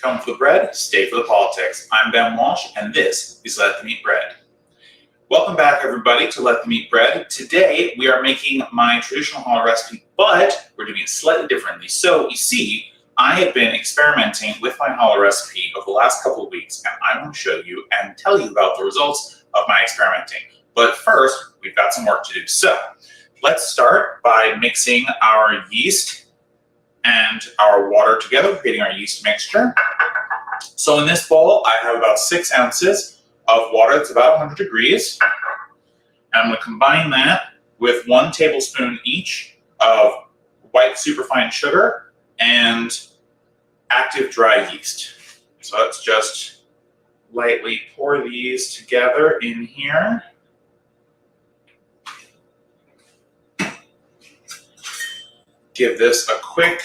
Come for the bread, stay for the politics. I'm Ben Walsh, and this is Let Them Eat Bread. Welcome back, everybody, to Let Them Eat Bread. Today, we are making my traditional challah recipe, but we're doing it slightly differently. So, you see, I have been experimenting with my challah recipe over the last couple of weeks, and I want to show you and tell you about the results of my experimenting. But first, we've got some work to do. So, let's start by mixing our yeast and our water together, creating our yeast mixture. So in this bowl, I have about 6 ounces of water. It's about 100 degrees. And I'm going to combine that with 1 tablespoon each of white superfine sugar and active dry yeast. So let's just lightly pour these together in here. Give this a quick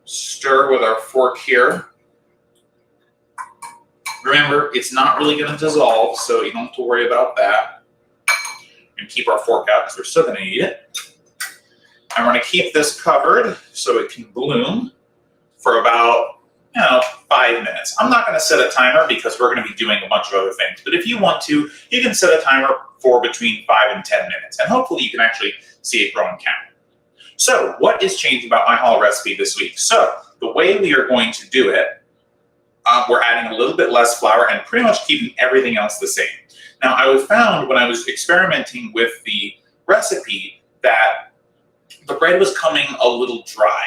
stir with our fork here. Remember, it's not really going to dissolve, so you don't have to worry about that. And keep our fork out because we're still going to eat it. I'm going to keep this covered so it can bloom for about 5 minutes. I'm not going to set a timer because we're going to be doing a bunch of other things. But if you want to, you can set a timer for between 5 and 10 minutes. And hopefully you can actually see it grow and count. So what is changing about my challah recipe this week? So the way we are going to do it, we're adding a little bit less flour and pretty much keeping everything else the same. Now I found when I was experimenting with the recipe that the bread was coming a little dry.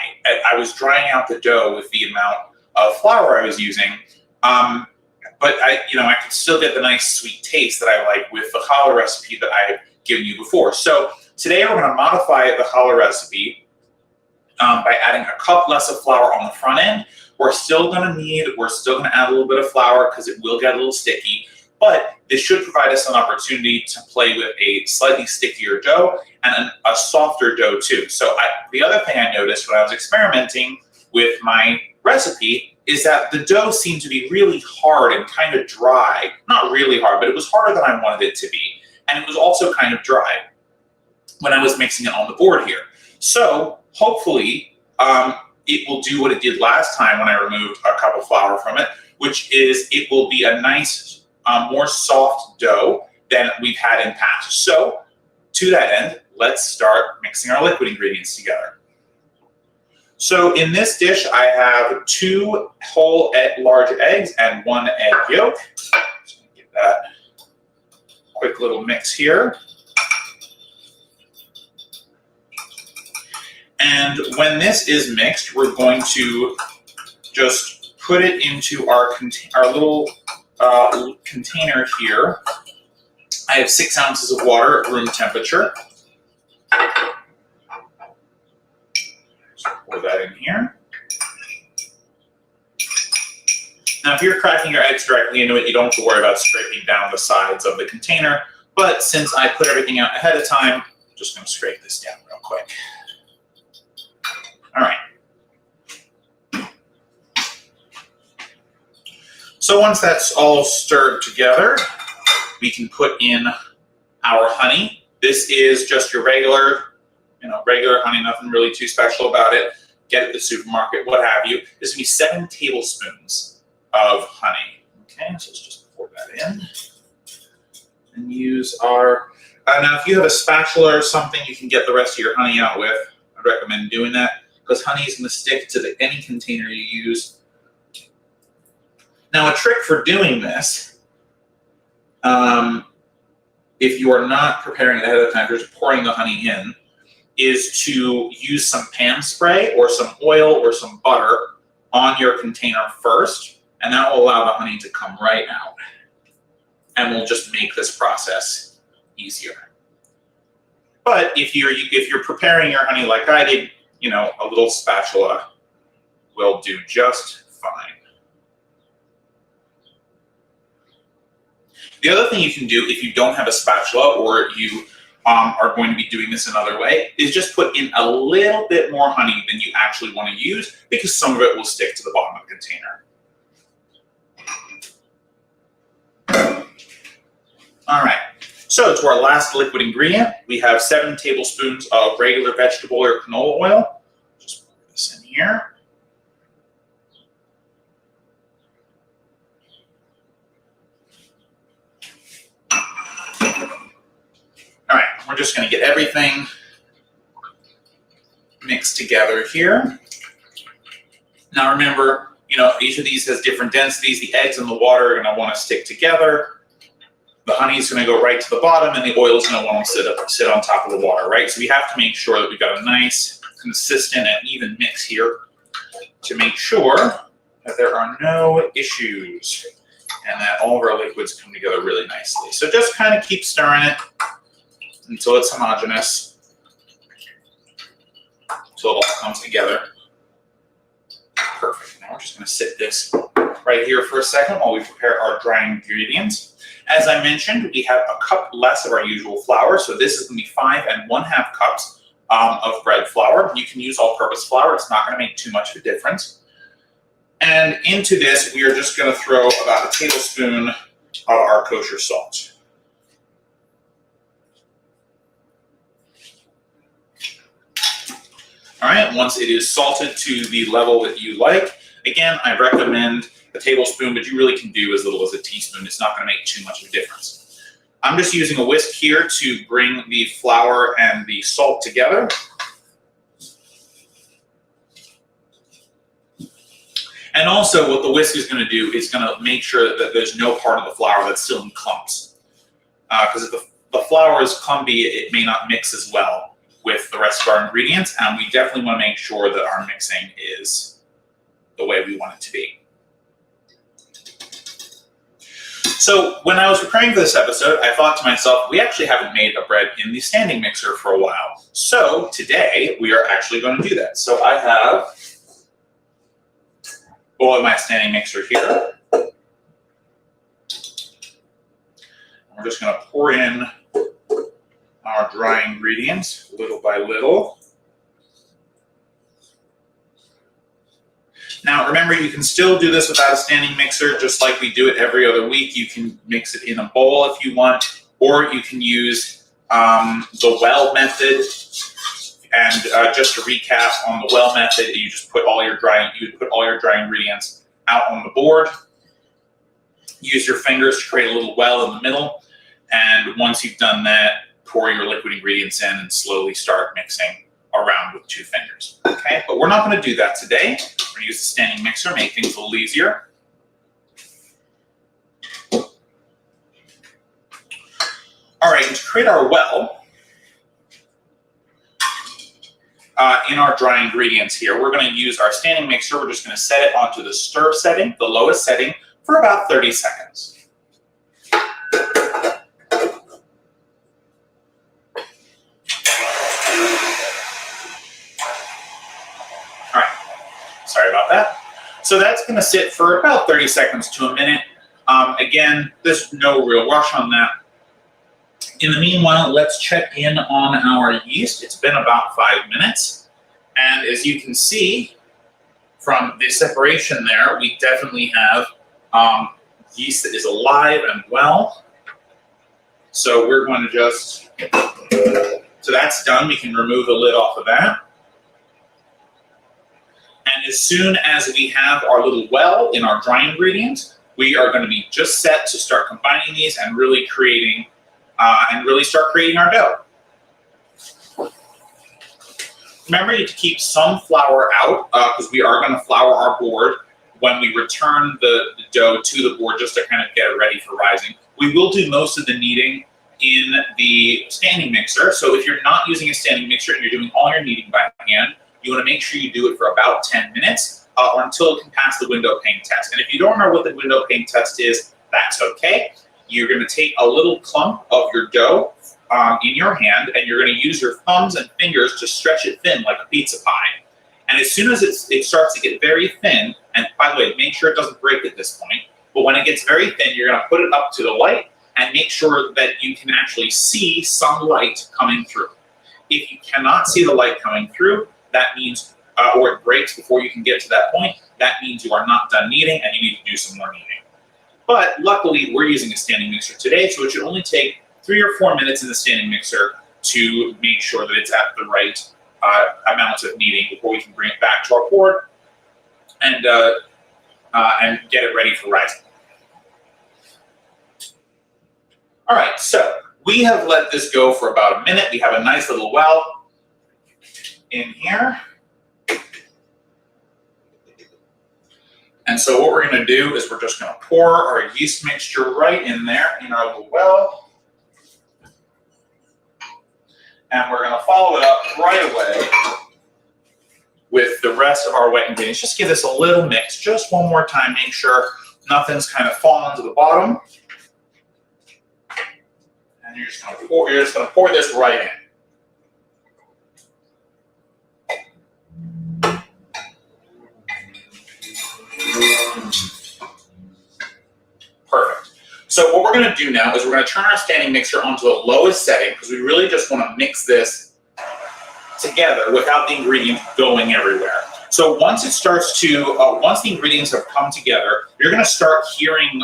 I was drying out the dough with the amount of flour I was using, but I could still get the nice sweet taste that I like with the challah recipe that I have given you before. So today we're going to modify the challah recipe by adding a cup less of flour on the front end. We're still going to add a little bit of flour because it will get a little sticky, but this should provide us an opportunity to play with a slightly stickier dough and a softer dough too. So the other thing I noticed when I was experimenting with my recipe is that the dough seemed to be really hard and kind of dry. Not really hard, but it was harder than I wanted it to be. And it was also kind of dry when I was mixing it on the board here. So hopefully it will do what it did last time when I removed a cup of flour from it, which is it will be a nice, more soft dough than we've had in past. So to that end, let's start mixing our liquid ingredients together. So in this dish, I have 2 whole large eggs and 1 egg yolk. Just gonna give that a quick little mix here. And when this is mixed, we're going to just put it into our little container here. I have 6 ounces of water at room temperature. Pour that in here. Now, if you're cracking your eggs directly into it, you don't have to worry about scraping down the sides of the container. But since I put everything out ahead of time, I'm just going to scrape this down real quick. All right. So once that's all stirred together, we can put in our honey. This is just your regular honey, nothing really too special about it. Get it at the supermarket, what have you. This will be 7 tablespoons of honey. Okay, so let's just pour that in. And use our, now if you have a spatula or something you can get the rest of your honey out with, I'd recommend doing that because honey is going to stick to any container you use. Now a trick for doing this, if you are not preparing it ahead of time, just pouring the honey in, is to use some pan spray or some oil or some butter on your container first, and that will allow the honey to come right out. And will just make this process easier. But if you're preparing your honey like I did, a little spatula will do just fine. The other thing you can do if you don't have a spatula or you are going to be doing this another way is just put in a little bit more honey than you actually want to use because some of it will stick to the bottom of the container. All right, so to our last liquid ingredient, we have 7 tablespoons of regular vegetable or canola oil. Just put this in here. just going to get everything mixed together here. Now remember, each of these has different densities. The eggs and the water are going to want to stick together. The honey is going to go right to the bottom, and the oil is going to want to sit on top of the water, right? So we have to make sure that we've got a nice, consistent, and even mix here to make sure that there are no issues and that all of our liquids come together really nicely. So just kind of keep stirring it until it's homogeneous, until it all comes together. Perfect. Now we're just going to sit this right here for a second while we prepare our dry ingredients. As I mentioned, we have a cup less of our usual flour, so this is going to be 5 1/2 cups of bread flour. You can use all-purpose flour. It's not going to make too much of a difference. And into this, we are just going to throw about a tablespoon of our kosher salt. All right, once it is salted to the level that you like, again, I recommend a tablespoon, but you really can do as little as a teaspoon. It's not going to make too much of a difference. I'm just using a whisk here to bring the flour and the salt together. And also what the whisk is going to do is going to make sure that there's no part of the flour that's still in clumps. Because if the flour is clumpy, it may not mix as well with the rest of our ingredients, and we definitely want to make sure that our mixing is the way we want it to be. So when I was preparing for this episode, I thought to myself, we actually haven't made a bread in the standing mixer for a while. So today we are actually going to do that. So I have a bowl of my standing mixer here. We're just going to pour in our dry ingredients little by little. Now remember, you can still do this without a standing mixer, just like we do it every other week. You can mix it in a bowl if you want, or you can use the well method. And just to recap on the well method, you just put all your dry ingredients out on the board. Use your fingers to create a little well in the middle, and once you've done that, pour your liquid ingredients in and slowly start mixing around with 2 fingers. Okay, but we're not going to do that today. We're going to use the standing mixer, make things a little easier. All right, and to create our well, in our dry ingredients here, we're going to use our standing mixer. We're just going to set it onto the stir setting, the lowest setting, for about 30 seconds. Sorry about that. So that's going to sit for about 30 seconds to a minute. Again, there's no real rush on that. In the meanwhile, let's check in on our yeast. It's been about 5 minutes. And as you can see from the separation there, we definitely have yeast that is alive and well. So we're going to just, so that's done. We can remove the lid off of that. And as soon as we have our little well in our dry ingredients, we are going to be just set to start combining these and really creating, start creating our dough. Remember, you have to keep some flour out because we are going to flour our board when we return the dough to the board just to kind of get it ready for rising. We will do most of the kneading in the standing mixer. So if you're not using a standing mixer and you're doing all your kneading by hand, you want to make sure you do it for about 10 minutes or until it can pass the window pane test. And if you don't remember what the window pane test is, that's okay. You're going to take a little clump of your dough in your hand, and you're going to use your thumbs and fingers to stretch it thin like a pizza pie. And as soon as it starts to get very thin, and by the way, make sure it doesn't break at this point, but when it gets very thin, you're going to put it up to the light and make sure that you can actually see some light coming through. If you cannot see the light coming through, that means, or it breaks before you can get to that point, that means you are not done kneading and you need to do some more kneading. But luckily, we're using a standing mixer today, so it should only take 3 or 4 minutes in the standing mixer to make sure that it's at the right amount of kneading before we can bring it back to our board and get it ready for rising. All right, so We have let this go for about a minute. We have a nice little well in here. And so what we're going to do is we're just going to pour our yeast mixture right in there in our little well. And we're going to follow it up right away with the rest of our wet ingredients. Just give this a little mix, just one more time. Make sure nothing's kind of fallen to the bottom. And you're just going to pour this right in. Perfect. So what we're going to do now is we're going to turn our standing mixer onto the lowest setting because we really just want to mix this together without the ingredients going everywhere. So once it starts to, once the ingredients have come together, you're going to start hearing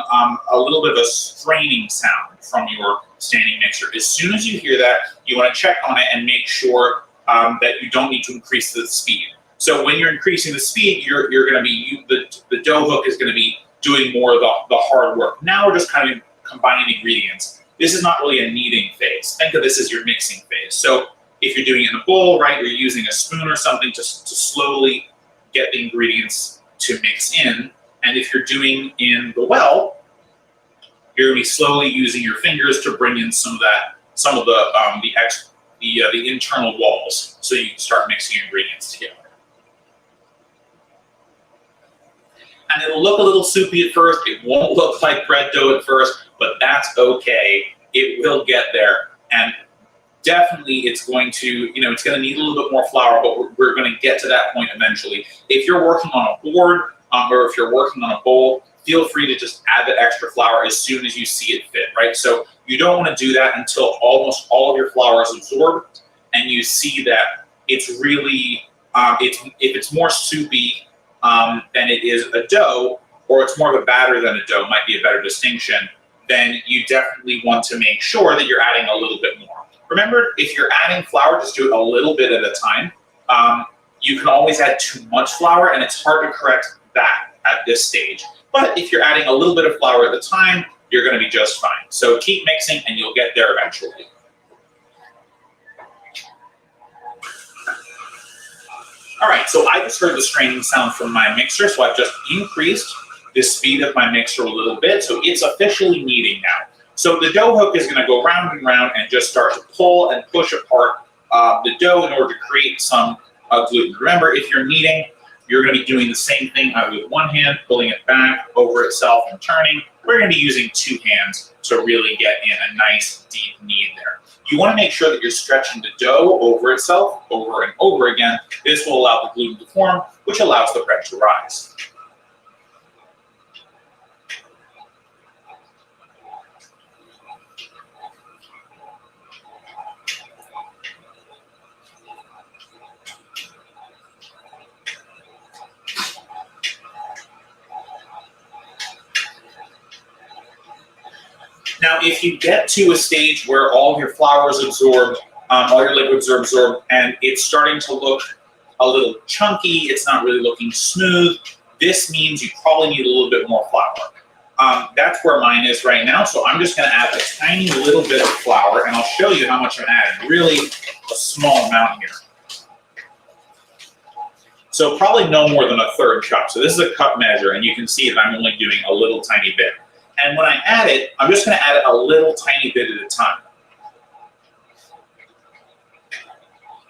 a little bit of a straining sound from your standing mixer. As soon as you hear that, you want to check on it and make sure that you don't need to increase the speed. So when you're increasing the speed, you're going to be, the dough hook is going to be doing more of the hard work. Now we're just kind of combining ingredients. This is not really a kneading phase. Think of this as your mixing phase. So if you're doing it in a bowl, right, you're using a spoon or something to slowly get the ingredients to mix in. And if you're doing in the well, you're going to be slowly using your fingers to bring in some of the internal walls, so you can start mixing ingredients together. And it'll look a little soupy at first. It won't look like bread dough at first, but that's okay. It will get there. And definitely it's going to, it's going to need a little bit more flour, but we're going to get to that point eventually. If you're working on a board or if you're working on a bowl, feel free to just add that extra flour as soon as you see it fit, right? So you don't want to do that until almost all of your flour is absorbed and you see that it's really, if it's more soupy than it is a dough, or it's more of a batter than a dough, might be a better distinction, then you definitely want to make sure that you're adding a little bit more. Remember, if you're adding flour, just do it a little bit at a time. You can always add too much flour, and it's hard to correct that at this stage. But if you're adding a little bit of flour at a time, you're going to be just fine. So keep mixing, and you'll get there eventually. All right, so I just heard the straining sound from my mixer, so I've just increased the speed of my mixer a little bit, so it's officially kneading now. So the dough hook is going to go round and round and just start to pull and push apart the dough in order to create some gluten. Remember, if you're kneading, you're going to be doing the same thing with one hand, pulling it back over itself and turning. We're going to be using two hands to really get in a nice deep knead there. You want to make sure that you're stretching the dough over itself over and over again. This will allow the gluten to form, which allows the bread to rise. Now, if you get to a stage where all of your flour is absorbed, all your liquids are absorbed, and it's starting to look a little chunky, it's not really looking smooth, this means you probably need a little bit more flour. That's where mine is right now, so I'm just going to add a tiny little bit of flour, and I'll show you how much I'm adding. Really a small amount here. So probably no more than a third cup. So this is a cup measure, and you can see that I'm only doing a little tiny bit. And when I add it, I'm just going to add it a little tiny bit at a time.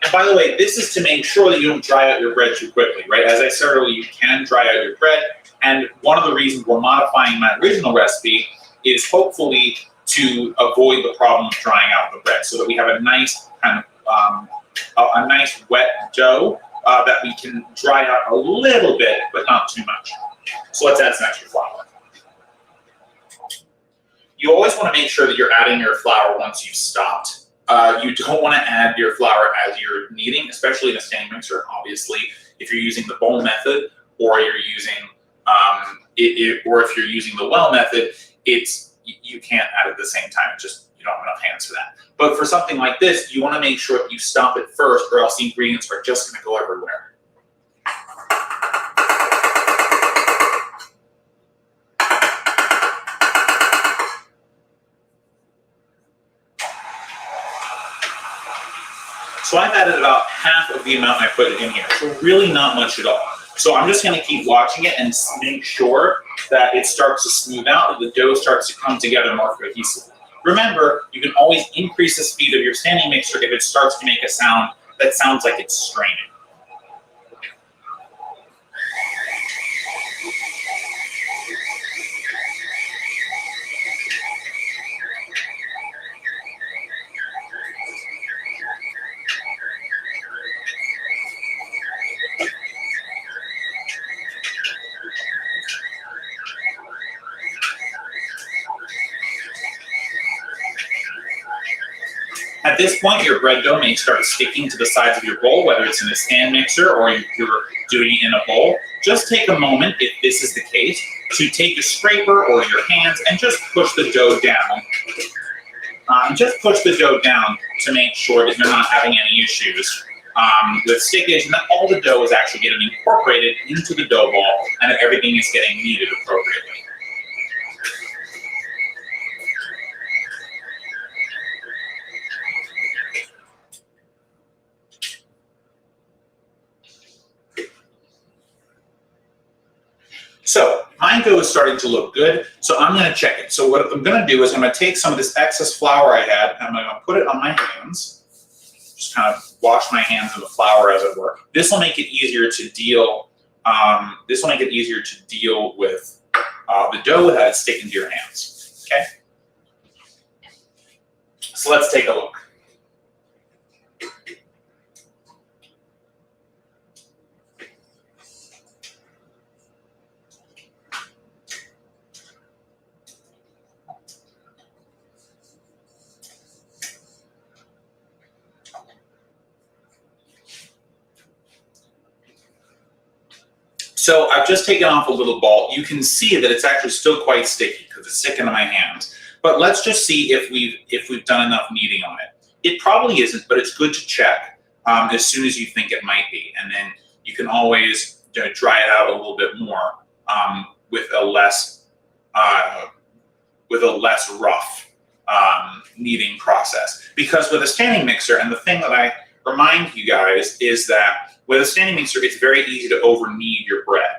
And by the way, this is to make sure that you don't dry out your bread too quickly, right? As I said earlier, you can dry out your bread. And one of the reasons we're modifying my original recipe is hopefully to avoid the problem of drying out the bread, so that we have a nice kind of a nice wet dough that we can dry out a little bit, but not too much. So let's add some extra flour. You always want to make sure that you're adding your flour once you've stopped. You don't want to add your flour as you're kneading, especially in a standing mixer. Obviously, if you're using the bowl method, or you're using, or if you're using the well method, you can't add at the same time. It's just you don't have enough hands for that. But for something like this, you want to make sure that you stop it first, or else the ingredients are just going to go everywhere. So I've added about half of the amount I put in here, so really not much at all. So I'm just gonna keep watching it and make sure that it starts to smooth out, that the dough starts to come together more cohesively. Remember, you can always increase the speed of your standing mixer if it starts to make a sound that sounds like it's straining. At this point, your bread dough may start sticking to the sides of your bowl, whether it's in a stand mixer or you're doing it in a bowl. Just take a moment, if this is the case, to take a scraper or your hands and just push the dough down. Just push the dough down to make sure that you're not having any issues with stickage, and that all the dough is actually getting incorporated into the dough ball and that everything is getting kneaded appropriately. So my dough is starting to look good, so I'm going to check it. So what I'm going to do is I'm going to take some of this excess flour I had, and I'm going to put it on my hands. Just kind of wash my hands in the flour, as it were. This will make it easier to deal. With the dough without it sticking to your hands. Okay. So let's take a look. So I've just taken off a little ball. You can see that it's actually still quite sticky because it's sticking to my hands. But let's just see if we've done enough kneading on it. It probably isn't, but it's good to check as soon as you think it might be, and then you can always dry it out a little bit more with a less rough kneading process. Because with a standing mixer, and the thing that I remind you guys is that with a standing mixer, it's very easy to over-knead your bread.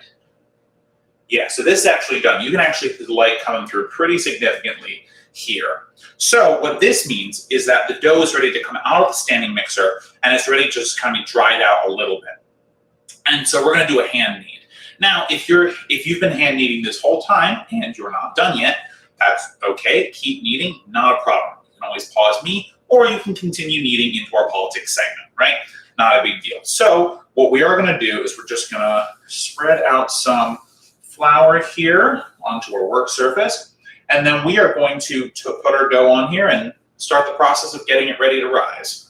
Yeah, so this is actually done. You can actually see the light coming through pretty significantly here. So what this means is that the dough is ready to come out of the standing mixer, and it's ready to just kind of be dried out a little bit. And so we're going to do a hand knead. Now, if you've been hand kneading this whole time and you're not done yet, that's okay. Keep kneading, not a problem. You can always pause me, or you can continue kneading into our politics segment, right? Not a big deal. So what we are going to do is we're just going to spread out some flour here onto our work surface, and then we are going to put our dough on here and start the process of getting it ready to rise.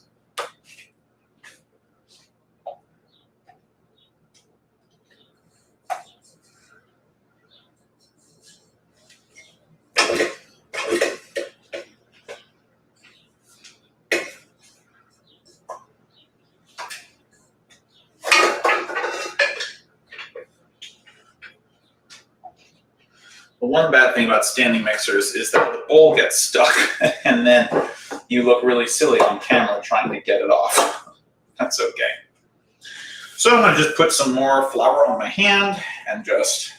The one bad thing about standing mixers is that the bowl gets stuck and then you look really silly on camera trying to get it off. That's okay. So I'm going to just put some more flour on my hand and just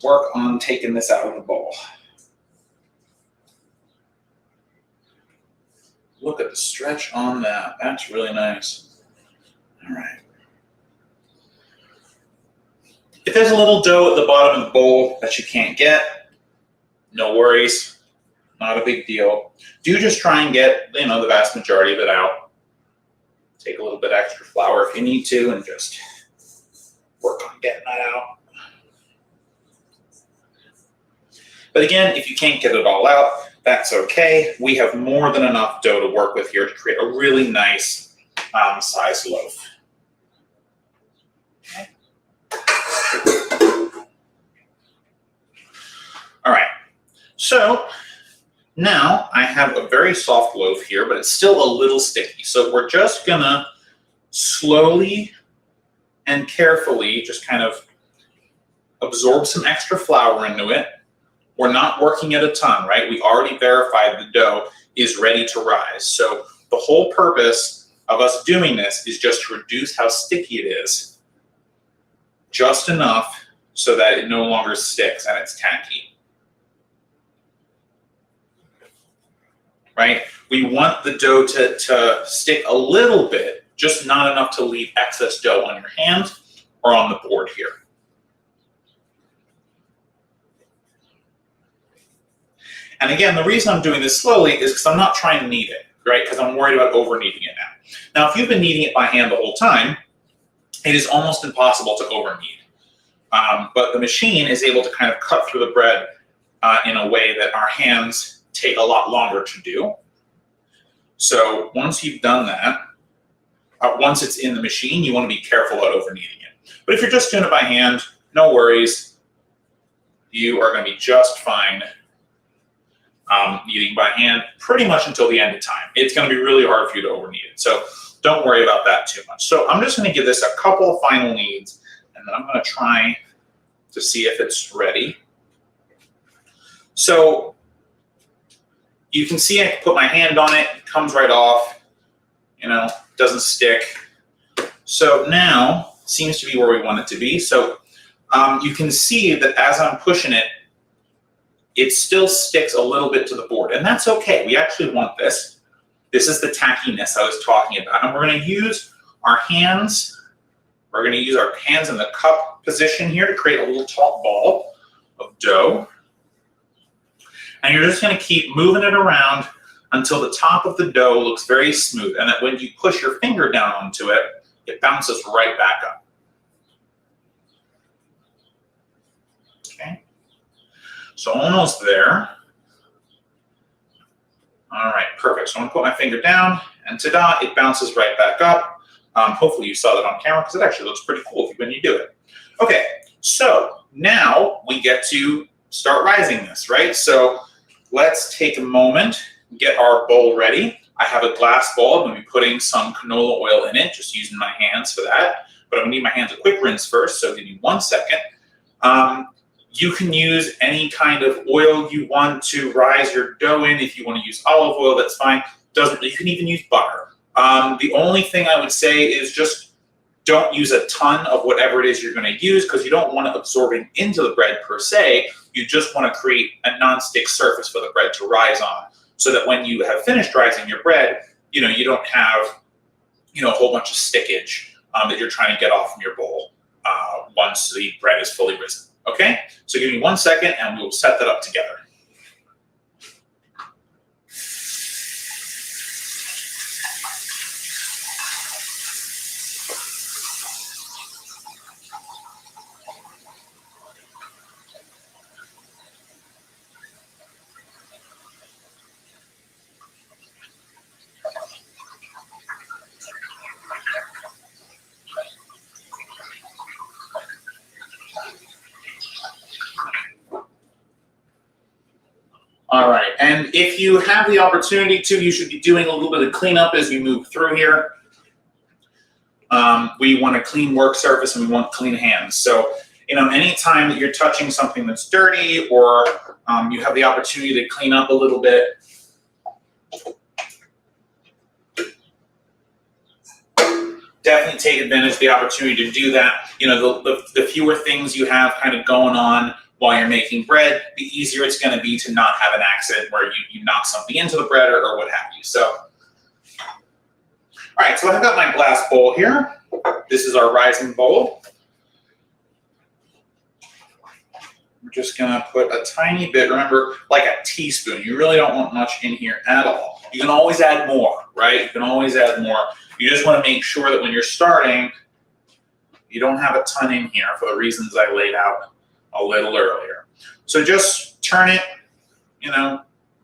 work on taking this out of the bowl. Look at the stretch on that. That's really nice. All right. If there's a little dough at the bottom of the bowl that you can't get, no worries, not a big deal. Do just try and get, the vast majority of it out. Take a little bit extra flour if you need to and just work on getting that out. But again, if you can't get it all out, that's okay. We have more than enough dough to work with here to create a really nice sized loaf. All right, so now I have a very soft loaf here, but it's still a little sticky. So we're just gonna slowly and carefully just kind of absorb some extra flour into it. We're not working at a ton, right? We already verified the dough is ready to rise. So the whole purpose of us doing this is just to reduce how sticky it is, just enough so that it no longer sticks and it's tacky. Right? We want the dough to stick a little bit, just not enough to leave excess dough on your hand or on the board here. And again, the reason I'm doing this slowly is because I'm not trying to knead it, right? Because I'm worried about over kneading it now. Now, if you've been kneading it by hand the whole time, it is almost impossible to over knead. But the machine is able to kind of cut through the bread in a way that our hands take a lot longer to do. So once you've done that, once it's in the machine, you want to be careful about over kneading it. But if you're just doing it by hand, no worries. You are going to be just fine kneading by hand pretty much until the end of time. It's going to be really hard for you to over knead it. So don't worry about that too much. So I'm just going to give this a couple of final kneads, and then I'm going to try to see if it's ready. So you can see I can put my hand on it, it comes right off, doesn't stick. So now seems to be where we want it to be. So you can see that as I'm pushing it, it still sticks a little bit to the board, and that's okay. We actually want this. This is the tackiness I was talking about, and we're going to use our hands. We're going to use our hands in the cup position here to create a little top ball of dough. And you're just going to keep moving it around until the top of the dough looks very smooth, and that when you push your finger down onto it, it bounces right back up. Okay. So almost there. All right, perfect. So I'm going to put my finger down, and ta-da, it bounces right back up. Hopefully you saw that on camera, because it actually looks pretty cool when you do it. Okay, so now we get to start rising this, right? So let's take a moment, get our bowl ready. I have a glass bowl. I'm going to be putting some canola oil in it, just using my hands for that. But I'm going to need my hands a quick rinse first, so give me 1 second. You can use any kind of oil you want to rise your dough in. If you want to use olive oil, that's fine. You can even use butter. The only thing I would say is just don't use a ton of whatever it is you're going to use, because you don't want it absorbing into the bread per se. You just want to create a non-stick surface for the bread to rise on, so that when you have finished rising your bread, you don't have a whole bunch of stickage that you're trying to get off from your bowl once the bread is fully risen. Okay, so give me 1 second and we'll set that up together. All right, and if you have the opportunity to, you should be doing a little bit of cleanup as you move through here. We want a clean work surface and we want clean hands. So, anytime that you're touching something that's dirty, or you have the opportunity to clean up a little bit, definitely take advantage of the opportunity to do that. The fewer things you have kind of going on while you're making bread, the easier it's going to be to not have an accident where you knock something into the bread or what have you. So, all right, so I've got my glass bowl here. This is our rising bowl. We're just going to put a tiny bit, remember, like a teaspoon. You really don't want much in here at all. You can always add more, right? You can always add more. You just want to make sure that when you're starting, you don't have a ton in here for the reasons I laid out a little earlier. So just turn it,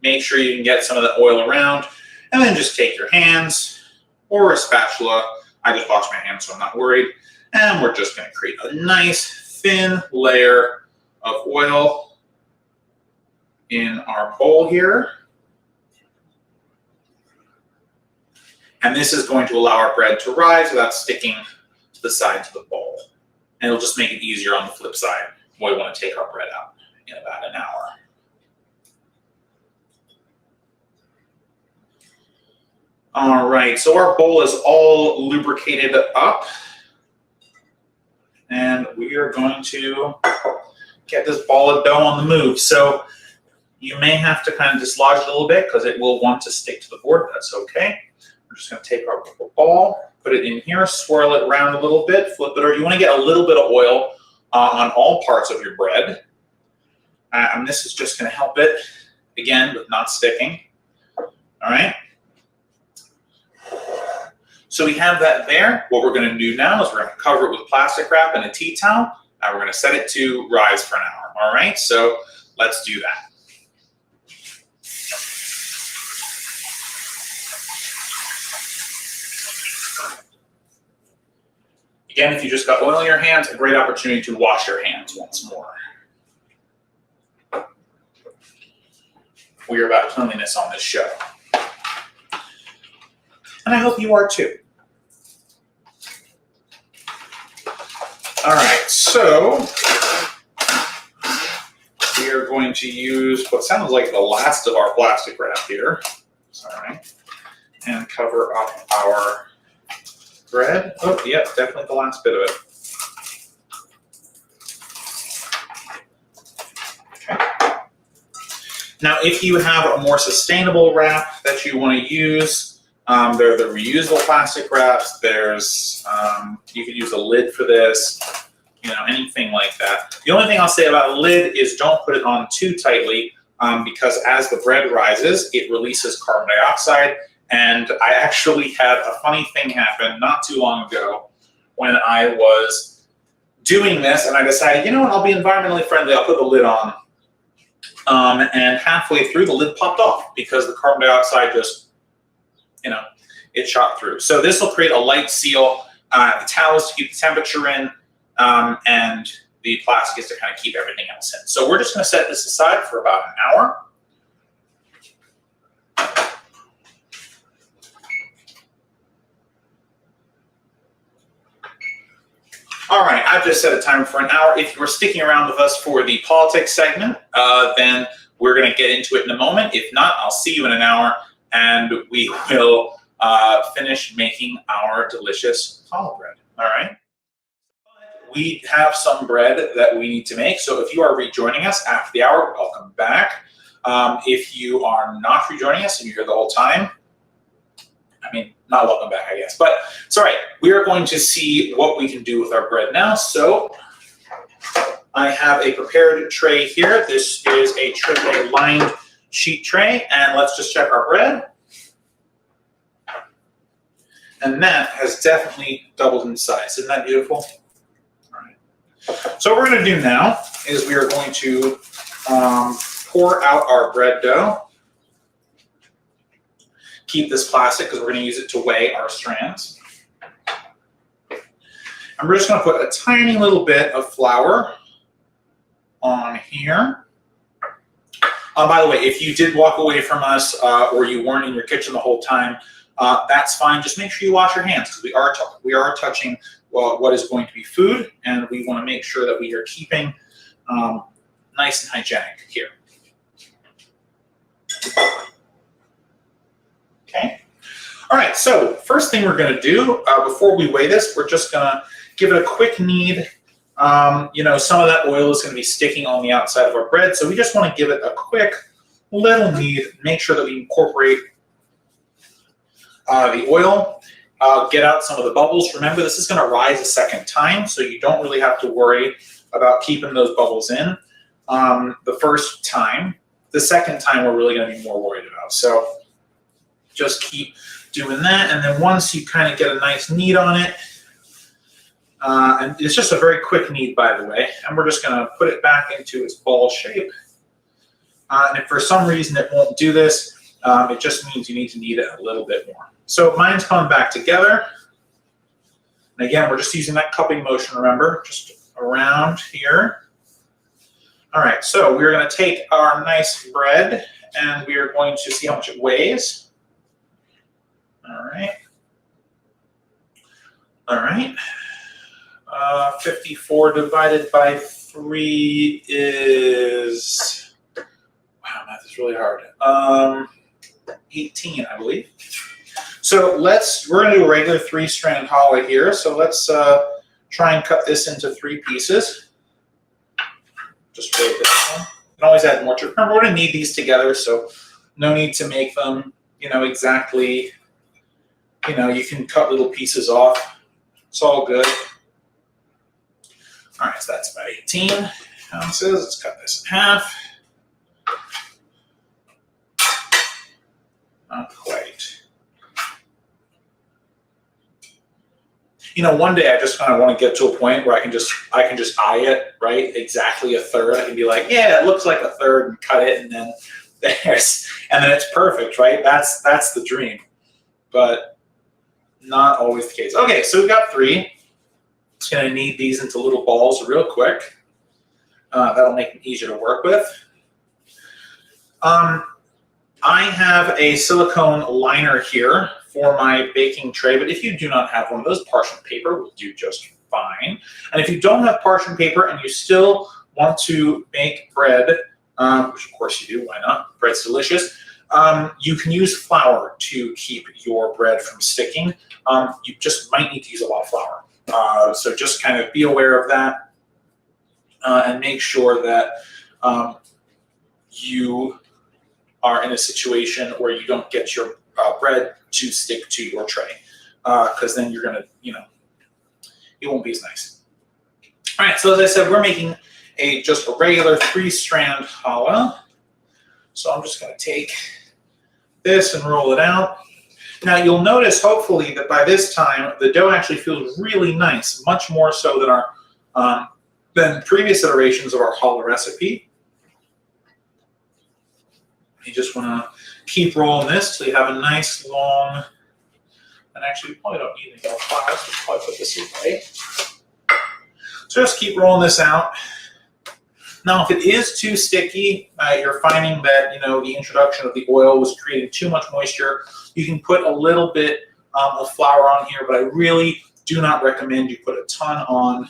make sure you can get some of the oil around, and then just take your hands or a spatula. I just washed my hands, so I'm not worried. And we're just going to create a nice thin layer of oil in our bowl here. And this is going to allow our bread to rise without sticking to the sides of the bowl. And it'll just make it easier on the flip side when we want to take our bread out in about an hour. All right, so our bowl is all lubricated up. And we are going to get this ball of dough on the move. So you may have to kind of dislodge it a little bit because it will want to stick to the board. That's okay. We're just going to take our ball, put it in here, swirl it around a little bit, flip it over. You want to get a little bit of oil on all parts of your bread. And this is just going to help it, again, with not sticking. All right. So we have that there. What we're going to do now is we're going to cover it with plastic wrap and a tea towel. And we're going to set it to rise for an hour. All right. So let's do that. Again, if you just got oil in your hands, a great opportunity to wash your hands once more. We are about cleanliness on this show. And I hope you are too. All right, so we are going to use what sounds like the last of our plastic wrap here. Sorry. And cover up our bread. Oh, yep, definitely the last bit of it. Okay. Now, if you have a more sustainable wrap that you want to use, there are the reusable plastic wraps. There's, you can use a lid for this, you know, anything like that. The only thing I'll say about a lid is don't put it on too tightly because as the bread rises, it releases carbon dioxide. And I actually had a funny thing happen not too long ago when I was doing this and I decided, you know what, I'll be environmentally friendly, I'll put the lid on. And halfway through, the lid popped off because the carbon dioxide just, you know, it shot through. So this will create a light seal. The towel is to keep the temperature in, and the plastic is to kind of keep everything else in. So we're just going to set this aside for about an hour. All right, I've just set a timer for an hour. If you were sticking around with us for the politics segment, then we're going to get into it in a moment. If not, I'll see you in an hour, and we will finish making our delicious challah bread. All right? We have some bread that we need to make, so if you are rejoining us after the hour, welcome back. If you are not rejoining us and you're here the whole time, I mean, not welcome back, I guess. But it's all right. We are going to see what we can do with our bread now. So I have a prepared tray here. This is a triple lined sheet tray. And let's just check our bread. And that has definitely doubled in size. Isn't that beautiful? All right. So what we're going to do now is we are going to pour out our bread dough. Keep this plastic because we're going to use it to weigh our strands. And we're just going to put a tiny little bit of flour on here. By the way, if you did walk away from us or you weren't in your kitchen the whole time, that's fine. Just make sure you wash your hands because we are touching what is going to be food, and we want to make sure that we are keeping nice and hygienic here. Okay. All right, so first thing we're going to do before we weigh this, we're just going to give it a quick knead. You know, some of that oil is going to be sticking on the outside of our bread, so we just want to give it a quick little knead, make sure that we incorporate the oil, get out some of the bubbles. Remember, this is going to rise a second time, so you don't really have to worry about keeping those bubbles in the first time. The second time, we're really going to be more worried about. So just keep doing that, and then once you kind of get a nice knead on it, and it's just a very quick knead, by the way, and we're just going to put it back into its ball shape. And if for some reason it won't do this, it just means you need to knead it a little bit more. So mine's coming back together. And again, we're just using that cupping motion, remember, just around here. All right, so we're going to take our nice bread, and we are going to see how much it weighs. All right. All right. 54 divided by 3 is, wow, math is really hard. 18, I believe. So we're going to do a regular 3-strand challah here. So let's try and cut this into 3 pieces. Just braid this one. You can always add more to it. Remember, we're going to knead these together, so no need to make them, exactly, you can cut little pieces off. It's all good. All right, so that's about 18 ounces. Let's cut this in half. Not quite. One day I just kind of want to get to a point where I can just eye it, right? Exactly a third. I can be like, yeah, it looks like a third, and cut it, and then it's perfect, right? That's the dream, but not always the case. Okay, so we've got 3. Just gonna knead these into little balls real quick. That'll make them easier to work with. I have a silicone liner here for my baking tray, but if you do not have one of those, parchment paper will do just fine. And if you don't have parchment paper and you still want to make bread, which of course you do, why not? Bread's delicious. You can use flour to keep your bread from sticking. You just might need to use a lot of flour. So just kind of be aware of that and make sure that you are in a situation where you don't get your bread to stick to your tray, because then you're gonna, it won't be as nice. All right, so as I said, we're making just a regular 3-strand challah. So I'm just gonna take this and roll it out. Now you'll notice, hopefully, that by this time the dough actually feels really nice, much more so than previous iterations of our challah recipe. You just want to keep rolling this till you have a nice long, and actually we probably don't need any more flour, so we'll probably put this away. So just keep rolling this out. Now if it is too sticky, you're finding that the introduction of the oil was creating too much moisture, you can put a little bit of flour on here, but I really do not recommend you put a ton on,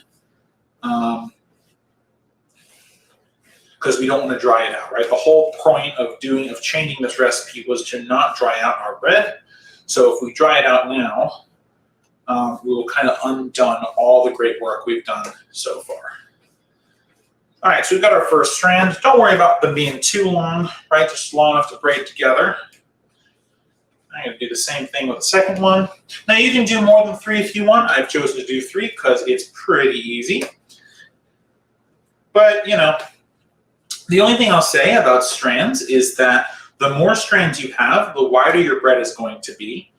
because we don't want to dry it out, right? The whole point of changing this recipe was to not dry out our bread. So if we dry it out now, we will kind of undone all the great work we've done so far. All right, so we've got our first strand. Don't worry about them being too long, right? Just long enough to braid together. I'm going to do the same thing with the second one. Now you can do more than 3 if you want. I've chosen to do 3 because it's pretty easy. But, the only thing I'll say about strands is that the more strands you have, the wider your bread is going to be,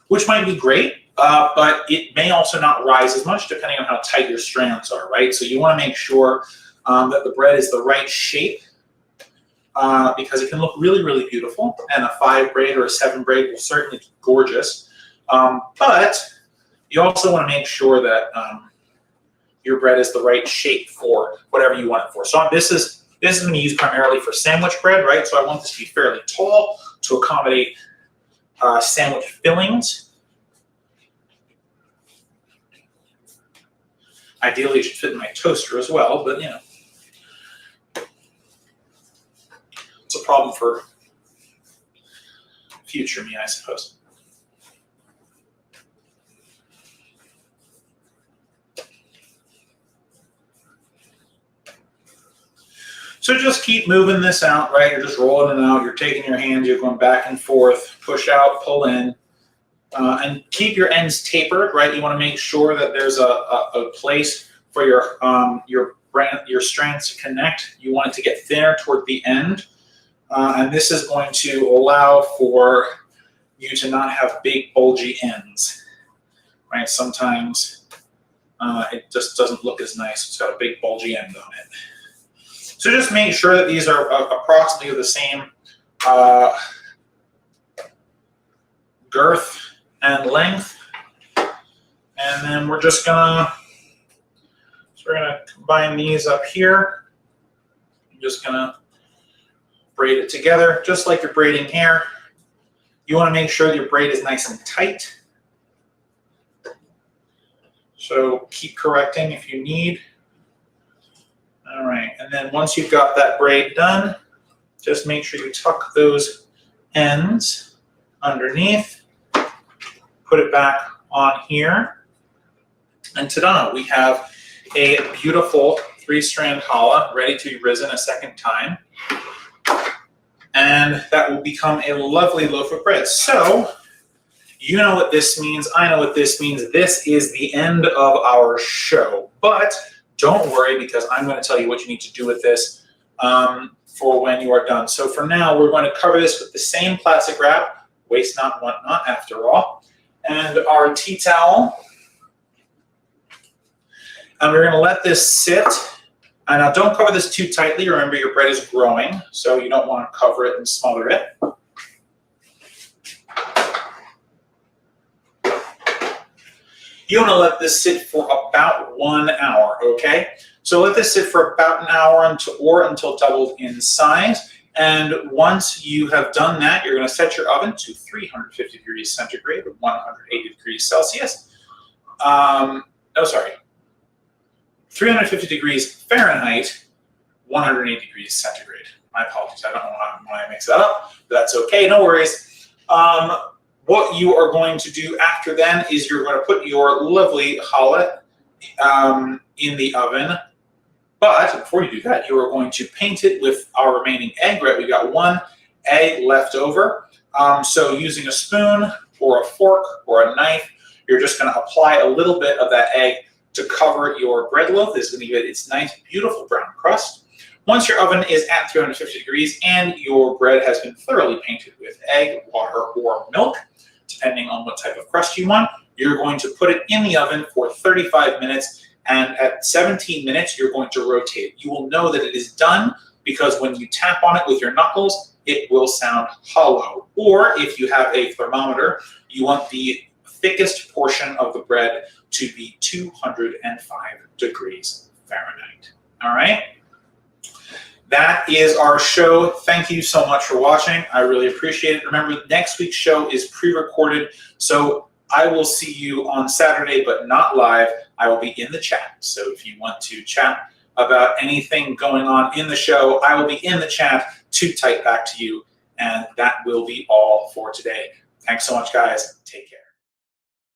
which might be great, but it may also not rise as much depending on how tight your strands are, right? So you want to make sure that the bread is the right shape, because it can look really, really beautiful, and a 5 braid or a 7 braid will certainly be gorgeous. But you also want to make sure that your bread is the right shape for whatever you want it for. So this is going to be used primarily for sandwich bread, right? So I want this to be fairly tall to accommodate sandwich fillings. Ideally, it should fit in my toaster as well, but it's a problem for future me, I suppose. So just keep moving this out, right? You're just rolling it out. You're taking your hands, you're going back and forth, push out, pull in, and keep your ends tapered, right? You want to make sure that there's a place for your strands to connect. You want it to get thinner toward the end, and this is going to allow for you to not have big bulgy ends, right? Sometimes it just doesn't look as nice. It's got a big bulgy end on it. So just make sure that these are approximately the same girth and length. And then we're just gonna combine these up here. I'm just gonna braid it together, just like you're braiding hair. You wanna make sure that your braid is nice and tight. So keep correcting if you need. All right, and then once you've got that braid done, just make sure you tuck those ends underneath, put it back on here, and ta-da, we have a beautiful 3-strand challah ready to be risen a second time. And that will become a lovely loaf of bread. So, you know what this means, I know what this means. This is the end of our show. But don't worry, because I'm going to tell you what you need to do with this for when you are done. So for now, we're going to cover this with the same plastic wrap, waste not, want not, after all, and our tea towel. And we're going to let this sit. And now don't cover this too tightly. Remember, your bread is growing, so you don't want to cover it and smother it. You want to let this sit for about 1 hour, okay? So let this sit for about an hour until doubled in size. And once you have done that, you're going to set your oven to 350 degrees centigrade, 180 degrees Celsius. 350 degrees Fahrenheit, 180 degrees centigrade. My apologies, I don't know why I mix that up, but that's okay, no worries. What you are going to do after then is you're going to put your lovely challah in the oven. But before you do that, you are going to paint it with our remaining egg. Right, we got 1 egg left over. So using a spoon or a fork or a knife, you're just going to apply a little bit of that egg to cover your bread loaf. This is going to give it its nice, beautiful brown crust. Once your oven is at 350 degrees and your bread has been thoroughly painted with egg, water, or milk, depending on what type of crust you want, you're going to put it in the oven for 35 minutes. And at 17 minutes, you're going to rotate it. You will know that it is done because when you tap on it with your knuckles, it will sound hollow. Or if you have a thermometer, you want the thickest portion of the bread to be 205 degrees Fahrenheit. All right? That is our show. Thank you so much for watching. I really appreciate it. Remember, next week's show is pre-recorded, so I will see you on Saturday, but not live. I will be in the chat. So if you want to chat about anything going on in the show, I will be in the chat to type back to you. And that will be all for today. Thanks so much, guys. Take care.